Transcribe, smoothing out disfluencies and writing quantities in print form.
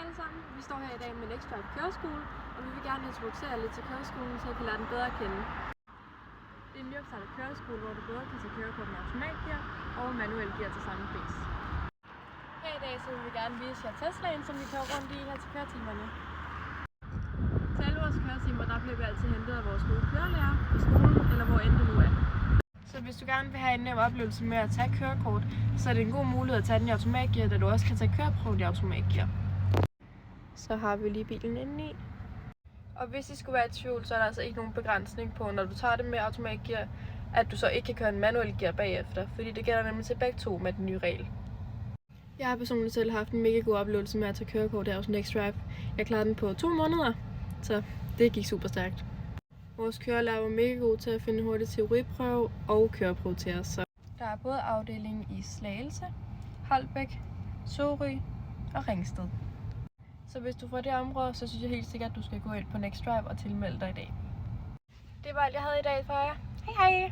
alle sammen. Vi står her i dag med NextDrive Køreskole, og vi vil gerne introducere lidt til køreskolen, så I kan lære den bedre at kende. Det er en nyopstartet køreskole, hvor du både kan tage kørekort med automatgear og manuel gear til samme pris. Her i dag så vil vi gerne vise jer Teslaen, som vi kører rundt i her til køretimerne. Til alle vores køretimer, der bliver vi altid hentet af vores gode kørelærer på skolen, eller hvor end det nu er. Så hvis du gerne vil have en nem oplevelse med at tage kørekort, så er det en god mulighed at tage den i automatgear, da du også kan tage køreprøven i automatgear. Så har vi lige bilen indeni. Og hvis I skulle være i tvivl, så er der altså ikke nogen begrænsning på, når du tager det med automatgear, at du så ikke kan køre en manuel gear bagefter, fordi det gælder nemlig til begge to med den nye regel. Jeg har personligt selv haft en mega god oplevelse med at tage kørekort her hos NextDrive. Jeg klarede den på 2 måneder, så det gik super stærkt. Vores kørelærer var mega god til at finde hurtigt teoriprøve og køreprøve til os. Så der er både afdeling i Slagelse, Holbæk, Sorø og Ringsted. Så hvis du får det område, så synes jeg helt sikkert, at du skal gå ind på NextDrive og tilmelde dig i dag. Det var alt, jeg havde i dag for jer. Hej hej!